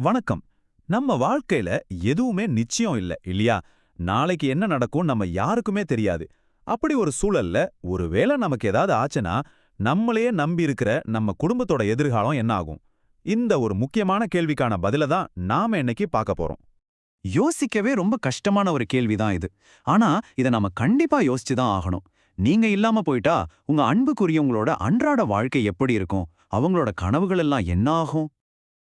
வணக்கம். நம்ம வாழ்க்கையில எதுவுமே நிச்சயம் இல்ல இல்லையா? நாளைக்கு என்ன நடக்கும் நம்ம யாருக்குமே தெரியாது. அப்படி ஒரு சூழல்ல ஒருவேளை நமக்கு ஏதாவது ஆச்சுன்னா, நம்மளையே நம்பி இருக்கிற நம்ம குடும்பத்தோட எதிர்காலம் என்ன ஆகும்? இந்த ஒரு முக்கியமான கேள்விக்கான பதில தான் நாம இன்னைக்கு பார்க்க போறோம். யோசிக்கவே ரொம்ப கஷ்டமான ஒரு கேள்விதான் இது. ஆனா இத நாம கண்டிப்பா யோசிச்சு தான் ஆகணும். நீங்க இல்லாம போயிட்டா உங்க அன்புக்குரியவங்களோட அன்றாட வாழ்க்கை எப்படி இருக்கும்? அவங்களோட கனவுகள் எல்லாம் என்ன ஆகும்?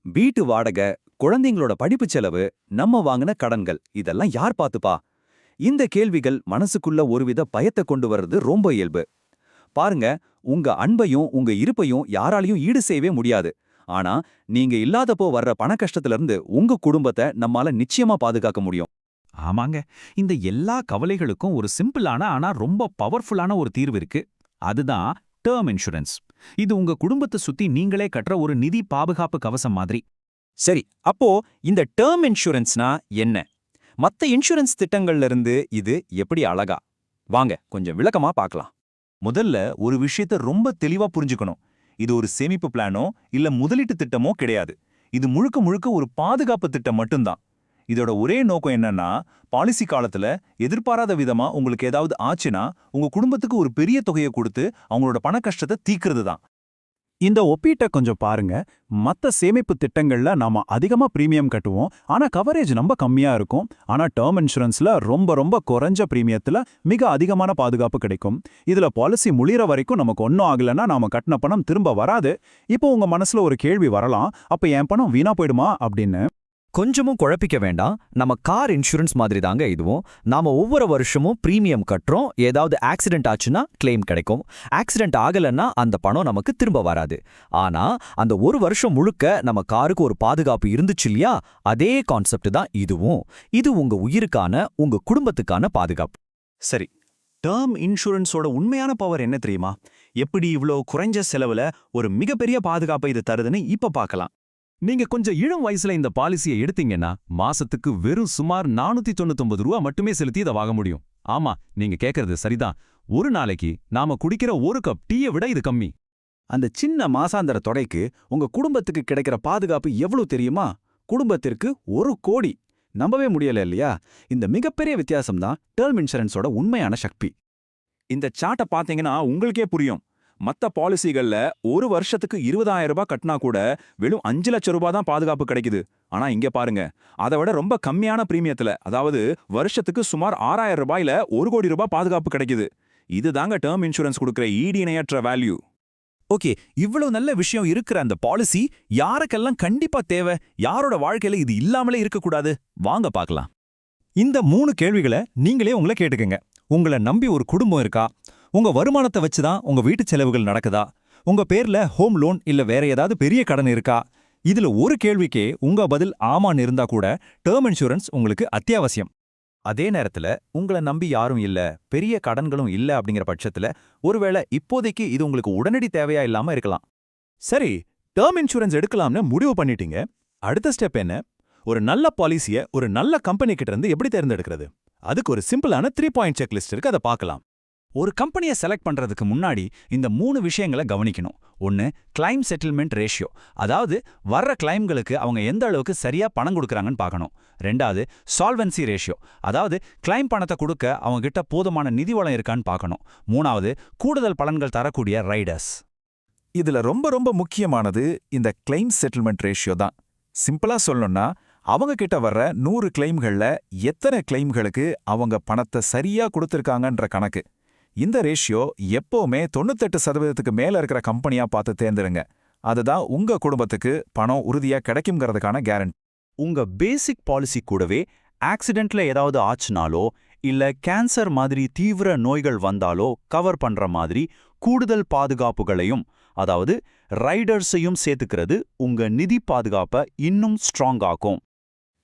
வீட்டு வாடகை, குழந்தைங்களோட படிப்பு செலவு, நம்ம வாங்கின கடன்கள் இதெல்லாம் யார் பாத்துப்பா? இந்த கேள்விகள் மனசுக்குள்ள ஒருவித பயத்தை கொண்டு வர்றது ரொம்ப இயல்பு. பாருங்க, உங்க அன்பையும் உங்க இருப்பையும் யாராலையும் ஈடு செய்யவே முடியாது. ஆனா நீங்க இல்லாதப்போ வர்ற பண கஷ்டத்துல இருந்து உங்க குடும்பத்தை நம்மால நிச்சயமா பாதுகாக்க முடியும். ஆமாங்க. இந்த எல்லா கவலைகளுக்கும் ஒரு சிம்பிளான ஆனா ரொம்ப பவர்ஃபுல்லான ஒரு தீர்வு இருக்கு. அதுதான் டேர்ம் இன்சூரன்ஸ். இது உங்க குடும்பத்தை சுத்தி நீங்களே கட்டுற ஒரு நிதி பாதுகாப்பு கவசம் மாதிரி. சரி, அப்போ இந்த டேர்ம் இன்சூரன்ஸ்னா என்ன? மத்த இன்சூரன்ஸ் திட்டங்கள்ல இருந்து இது எப்படி அழகா? வாங்க கொஞ்சம் விளக்கமா பார்க்கலாம். முதல்ல ஒரு விஷயத்த ரொம்ப தெளிவா புரிஞ்சுக்கணும். இது ஒரு சேமிப்பு பிளானோ இல்ல முதலீட்டு திட்டமோ கிடையாது. இது முழுக்க முழுக்க ஒரு பாதுகாப்பு திட்டம் மட்டும்தான். இதோட ஒரே நோக்கம் என்னன்னா, பாலிசி காலத்துல எதிர்பாராத விதமா உங்களுக்கு ஏதாவது ஆச்சுன்னா உங்க குடும்பத்துக்கு ஒரு பெரிய தொகையை கொடுத்து அவங்களோட பண கஷ்டத்தை தீக்கிறது தான். இந்த ஒப்பீட்டை கொஞ்சம் பாருங்க. மத்த சேமிப்பு திட்டங்கள்ல நாம அதிகமா பிரீமியம் கட்டுவோம், ஆனா கவரேஜ் ரொம்ப கம்மியா இருக்கும். ஆனா டேர்ம் இன்சூரன்ஸ்ல ரொம்ப ரொம்ப குறைஞ்ச பிரீமியத்துல மிக அதிகமான பாதுகாப்பு கிடைக்கும். இதுல பாலிசி முடியற வரைக்கும் நமக்கு ஒன்னும் ஆகலன்னா நாம கட்டின பணம் திரும்ப வராது. இப்போ உங்க மனசுல ஒரு கேள்வி வரலாம், அப்ப என் பணம் வீணா போயிடுமா அப்படின்னு. கொஞ்சமும் குழப்பிக்க வேண்டாம். நம்ம கார் இன்சூரன்ஸ் மாதிரி தாங்க இதுவும். நாம ஒவ்வொரு வருஷமும் பிரீமியம் கட்டுறோம். ஏதாவது ஆக்சிடென்ட் ஆச்சுன்னா கிளைம் கிடைக்கும். ஆக்சிடென்ட் ஆகலன்னா அந்த பணம் நமக்கு திரும்ப வராது. ஆனா அந்த ஒரு வருஷம் முழுக்க நம்ம காருக்கு ஒரு பாதுகாப்பு இருந்துச்சு இல்லையா? அதே கான்செப்ட் தான் இதுவும். இது உங்க உயிருக்கான, உங்க குடும்பத்துக்கான பாதுகாப்பு. சரி, டேர்ம் இன்சூரன்ஸோட உண்மையான பவர் என்ன தெரியுமா? எப்படி இவ்ளோ குறைஞ்ச செலவுல ஒரு மிகப்பெரிய பாதுகாப்பை இது தருதுன்னு இப்ப பார்க்கலாம். நீங்க கொஞ்சம் இளம் வயசுல இந்த பாலிசியை எடுத்தீங்கன்னா மாசத்துக்கு வெறும் சுமார் 499 ரூபா மட்டுமே செலுத்தி இதை வாங்க முடியும். ஆமா, நீங்க கேக்குறது சரிதான். ஒரு நாளைக்கு நாம குடிக்கிற ஒரு கப் டீயை விட இது கம்மி. அந்த சின்ன மாசாந்தர தொகைக்கு உங்க குடும்பத்துக்கு கிடைக்கிற பாதுகாப்பு எவ்வளவு தெரியுமா? குடும்பத்திற்கு 1 கோடி. நம்பவே முடியல இல்லையா? இந்த மிகப்பெரிய வித்தியாசம் தான் டேர்ம் இன்சூரன்ஸோட உண்மையான சக்தி. இந்த சார்ட்டை பாத்தீங்கன்னா உங்களுக்கே புரியும். மத்த பாலிசிகள்ல ஒரு வருஷத்துக்கு 20,000 ரூபாய் கட்டினா கூட வெறும் 5 லட்சம் ரூபாய் தான் பாதுகாப்பு கிடைக்குது. ஆனா இங்க பாருங்க, அதை விட ரொம்ப கம்மியான பிரீமியத்துல, அதாவது வருஷத்துக்கு சுமார் 6,000 ரூபாயில 1 கோடி ரூபாய் பாதுகாப்பு கிடைக்குது. இதுதாங்க டேர்ம் இன்சூரன்ஸ் கொடுக்கிற ஈடு இணையற்ற வேல்யூ. ஓகே, இவ்வளவு நல்ல விஷயம் இருக்கிற அந்த பாலிசி யாருக்கெல்லாம் கண்டிப்பா தேவை? யாரோட வாழ்க்கையில இது இல்லாமலே இருக்கக்கூடாது? வாங்க பார்க்கலாம். இந்த 3 கேள்விகளை நீங்களே உங்களை கேட்டுக்கங்க. உங்களை நம்பி ஒரு குடும்பம் இருக்கா? உங்க வருமானத்தை வச்சுதான் உங்க வீட்டு செலவுகள் நடக்குதா? உங்க பேர்ல ஹோம் லோன் இல்ல வேற ஏதாவது பெரிய கடன் இருக்கா? இதுல ஒரு கேள்விக்கே உங்க பதில் ஆமான்னு இருந்தா கூட டேர்ம் இன்சூரன்ஸ் உங்களுக்கு அத்தியாவசியம். அதே நேரத்துல உங்களை நம்பி யாரும் இல்ல, பெரிய கடன்களும் இல்ல அப்படிங்கிற பட்சத்துல ஒருவேளை இப்போதைக்கு இது உங்களுக்கு உடனடி தேவையா இல்லாம இருக்கலாம். சரி, டேர்ம் இன்சூரன்ஸ் எடுக்கலாம்னு முடிவு பண்ணிட்டீங்க. அடுத்த ஸ்டெப் என்ன? ஒரு நல்ல பாலிசியை ஒரு நல்ல கம்பெனி கிட்ட இருந்து எப்படி தேர்ந்தெடுக்கிறது? அதுக்கு ஒரு சிம்பிளான 3 பாயிண்ட் செக்லிஸ்ட் இருக்கு, அதை பார்க்கலாம். ஒரு கம்பெனியை செலக்ட் பண்றதுக்கு முன்னாடி இந்த 3 விஷயங்களை கவனிக்கணும். 1, கிளைம் செட்டில்மெண்ட் ரேஷியோ, அதாவது வர்ற கிளைம்களுக்கு அவங்க எந்த அளவுக்கு சரியா பணம் கொடுக்குறாங்கன்னு பார்க்கணும். 2, சால்வன்சி ரேஷியோ, அதாவது கிளைம் பணத்தை கொடுக்க அவங்க கிட்ட போதுமான நிதி வளம் இருக்கான்னு பார்க்கணும். 3, கூடுதல் பலன்கள் தரக்கூடிய ரைடர்ஸ். இதுல ரொம்ப ரொம்ப முக்கியமானது இந்த கிளைம் செட்டில்மெண்ட் ரேஷியோ தான். சிம்பிளா சொல்லணும்னா, அவங்க கிட்ட வர்ற 100 கிளைம்கள்ல எத்தனை கிளைம்களுக்கு அவங்க பணத்தை சரியா கொடுத்திருக்காங்கன்ற கணக்கு. இந்த ரேஷியோ எப்பவுமே 98% மேல இருக்கிற கம்பெனியா பார்த்து தேர்ந்தெடுங்க. அதுதான் உங்க குடும்பத்துக்கு பணம் உறுதியா கிடைக்கும்ங்கிறதுக்கான கேரண்டி. உங்க பேசிக் பாலிசி கூடவே ஆக்சிடென்ட்ல ஏதாவது ஆச்சுனாலோ இல்ல கேன்சர் மாதிரி தீவிர நோய்கள் வந்தாலோ கவர் பண்ற மாதிரி கூடுதல் பாதுகாப்புகளையும், அதாவது ரைடர்ஸையும் சேர்த்துக்கிறது உங்க நிதி பாதுகாப்பை இன்னும் ஸ்ட்ராங் ஆக்கும்.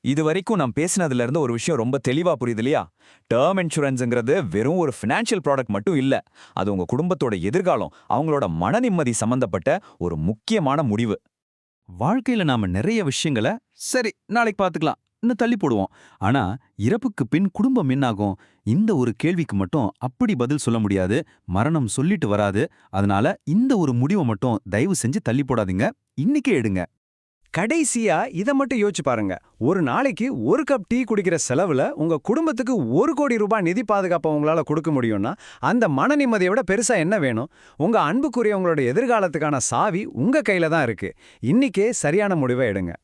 இதுவரைக்கும் நான் பேசினதுல இருந்து ஒரு விஷயம் ரொம்ப தெளிவா புரியுது இல்லையா? டேர்ம் இன்சூரன்ஸ்ங்கிறது வெறும் ஒரு ஃபினான்ஷியல் ப்ராடக்ட் மட்டும் இல்ல. அது உங்க குடும்பத்தோட எதிர்காலம், அவங்களோட மன நிம்மதி சம்பந்தப்பட்ட ஒரு முக்கியமான முடிவு. வாழ்க்கையில நாம நிறைய விஷயங்களை சரி நாளைக்கு பார்த்துக்கலாம் இன்னும் தள்ளி போடுவோம். ஆனா இறப்புக்கு பின் குடும்பம் என்னாகும்? இந்த ஒரு கேள்விக்கு மட்டும் அப்படி பதில் சொல்ல முடியாது. மரணம் சொல்லிட்டு வராது. அதனால இந்த ஒரு முடிவை மட்டும் தயவு செஞ்சு தள்ளி போடாதீங்க. இன்னைக்கே எடுங்க. கடைசியா இதை மட்டும் யோசிச்சு பாருங்க. ஒரு நாளைக்கு ஒரு கப் டீ குடிக்கிற செலவுல உங்க குடும்பத்துக்கு 1,00,00,000 நிதி பாதுகாப்பை உங்களால கொடுக்க முடியும்னா அந்த மன நிம்மதியை விட பெருசா என்ன வேணும்? உங்க அன்புக்குரியவங்களோட எதிர்காலத்துக்கான சாவி உங்க கையில தான் இருக்கு. இன்னிக்கே சரியான முடிவை எடுங்க.